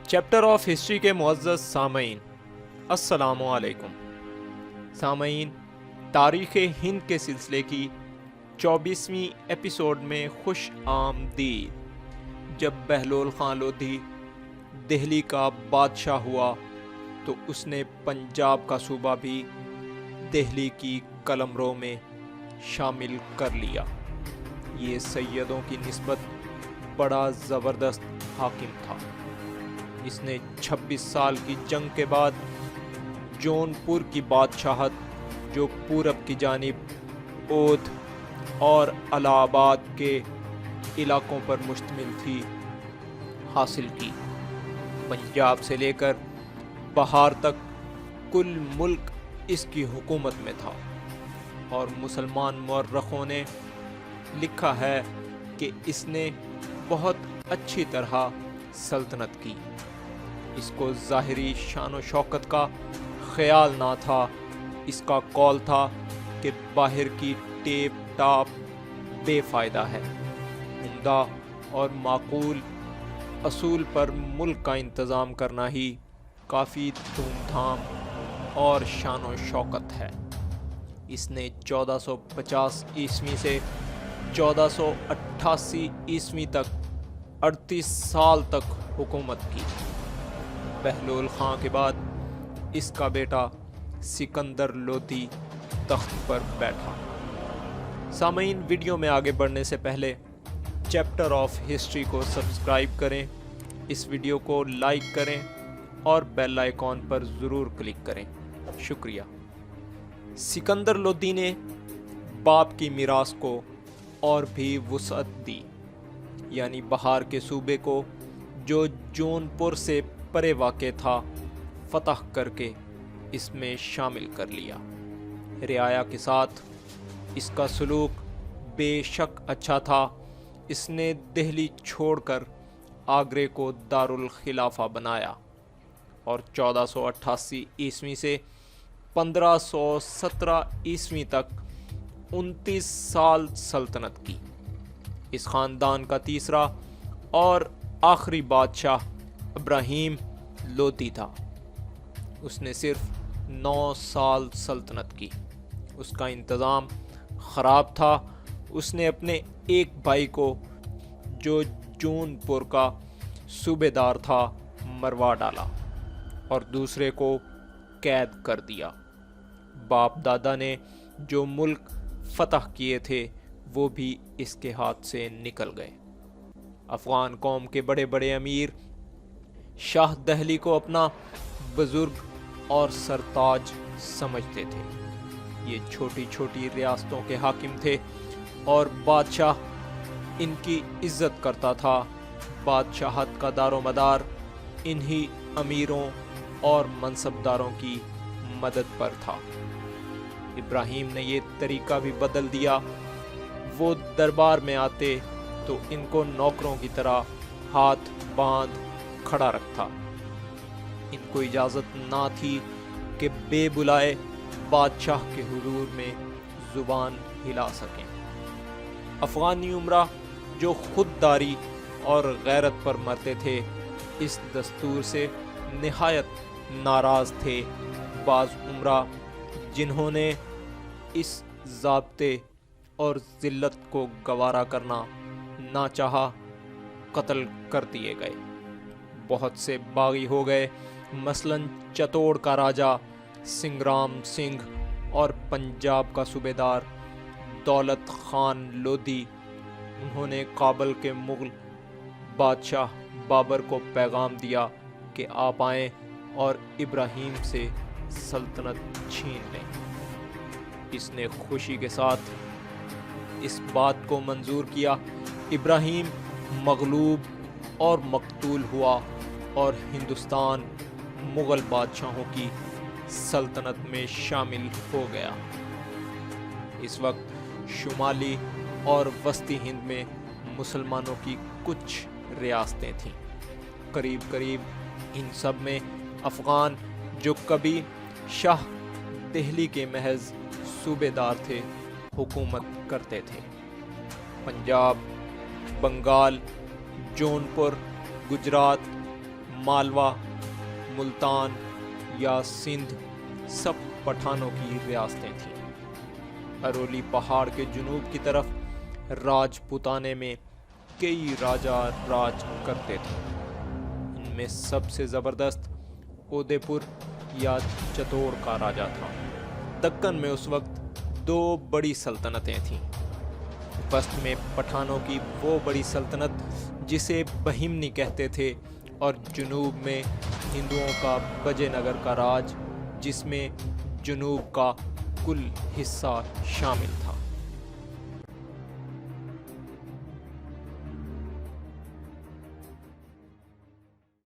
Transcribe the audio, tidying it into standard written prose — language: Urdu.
چیپٹر آف ہسٹری کے معزز سامعین، السلام علیکم۔ سامعین، تاریخ ہند کے سلسلے کی 24ویں ایپیسوڈ میں خوش آمدید۔ جب بہلول خان لودھی دہلی کا بادشاہ ہوا تو اس نے پنجاب کا صوبہ بھی دہلی کی قلمرو میں شامل کر لیا۔ یہ سیدوں کی نسبت بڑا زبردست حاکم تھا۔ اس نے 26 سال کی جنگ کے بعد جون پور کی بادشاہت، جو پورب کی جانب اودھ اور الہ آباد کے علاقوں پر مشتمل تھی، حاصل کی۔ پنجاب سے لے کر بہار تک کل ملک اس کی حکومت میں تھا، اور مسلمان مورخوں نے لکھا ہے کہ اس نے بہت اچھی طرح سلطنت کی۔ اس کو ظاہری شان و شوکت کا خیال نہ تھا۔ اس کا قول تھا کہ باہر کی ٹیپ ٹاپ بے فائدہ ہے، عمدہ اور معقول اصول پر ملک کا انتظام کرنا ہی کافی دھوم دھام اور شان و شوکت ہے۔ اس نے 1450 عیسوی سے 1488 عیسوی تک 38 سال تک حکومت کی۔ بہلول خان کے بعد اس کا بیٹا سکندر لودھی تخت پر بیٹھا۔ سامعین، ویڈیو میں آگے بڑھنے سے پہلے چیپٹر آف ہسٹری کو سبسکرائب کریں، اس ویڈیو کو لائک کریں اور بیل آئیکن پر ضرور کلک کریں۔ شکریہ۔ سکندر لودھی نے باپ کی میراث کو اور بھی وسعت دی، یعنی بہار کے صوبے کو، جو جون پور سے پرے واقع تھا، فتح کر کے اس میں شامل کر لیا۔ رعایا کے ساتھ اس کا سلوک بے شک اچھا تھا۔ اس نے دہلی چھوڑ کر آگرے کو دارالخلافہ بنایا اور 1488 عیسوی سے 1517 عیسوی تک 29 سال سلطنت کی۔ اس خاندان کا تیسرا اور آخری بادشاہ ابراہیم لودھی تھا۔ اس نے صرف 9 سال سلطنت کی۔ اس کا انتظام خراب تھا۔ اس نے اپنے ایک بھائی کو، جو جون پور کا صوبے دار تھا، مروا ڈالا اور دوسرے کو قید کر دیا۔ باپ دادا نے جو ملک فتح کیے تھے وہ بھی اس کے ہاتھ سے نکل گئے۔ افغان قوم کے بڑے بڑے امیر شاہ دہلی کو اپنا بزرگ اور سرتاج سمجھتے تھے۔ یہ چھوٹی چھوٹی ریاستوں کے حاکم تھے اور بادشاہ ان کی عزت کرتا تھا۔ بادشاہت کا دار و مدار انہی امیروں اور منصبداروں کی مدد پر تھا۔ ابراہیم نے یہ طریقہ بھی بدل دیا۔ وہ دربار میں آتے تو ان کو نوکروں کی طرح ہاتھ باندھ کھڑا رکھتا۔ ان کو اجازت نہ تھی کہ بے بلائے بادشاہ کے حضور میں زبان ہلا سکیں۔ افغانی عمرہ جو خودداری اور غیرت پر مرتے تھے، اس دستور سے نہایت ناراض تھے۔ بعض عمرہ جنہوں نے اس ضابطے اور ذلت کو گوارا کرنا نہ چاہا، قتل کر دیے گئے۔ بہت سے باغی ہو گئے، مثلاً چتوڑ کا راجہ سنگرام سنگھ اور پنجاب کا صوبے دار دولت خان لودھی۔ انہوں نے کابل کے مغل بادشاہ بابر کو پیغام دیا کہ آپ آئیں اور ابراہیم سے سلطنت چھین لیں۔ اس نے خوشی کے ساتھ اس بات کو منظور کیا۔ ابراہیم مغلوب اور مقتول ہوا اور ہندوستان مغل بادشاہوں کی سلطنت میں شامل ہو گیا۔ اس وقت شمالی اور وسطی ہند میں مسلمانوں کی کچھ ریاستیں تھیں۔ قریب قریب ان سب میں افغان، جو کبھی شاہ دہلی کے محض صوبے دار تھے، حکومت کرتے تھے۔ پنجاب، بنگال، جون پور، گجرات، مالوا، ملتان یا سندھ سب پٹھانوں کی ریاستیں تھیں۔ ارولی پہاڑ کے جنوب کی طرف راجپوتانے میں کئی راجا راج کرتے تھے۔ ان میں سب سے زبردست اودے پور یا چتوڑ کا راجا تھا۔ دکن میں اس وقت دو بڑی سلطنتیں تھیں۔ وسط میں پٹھانوں کی وہ بڑی سلطنت جسے بہمنی کہتے تھے، اور جنوب میں ہندوؤں کا وجے نگر کا راج، جس میں جنوب کا کل حصہ شامل تھا۔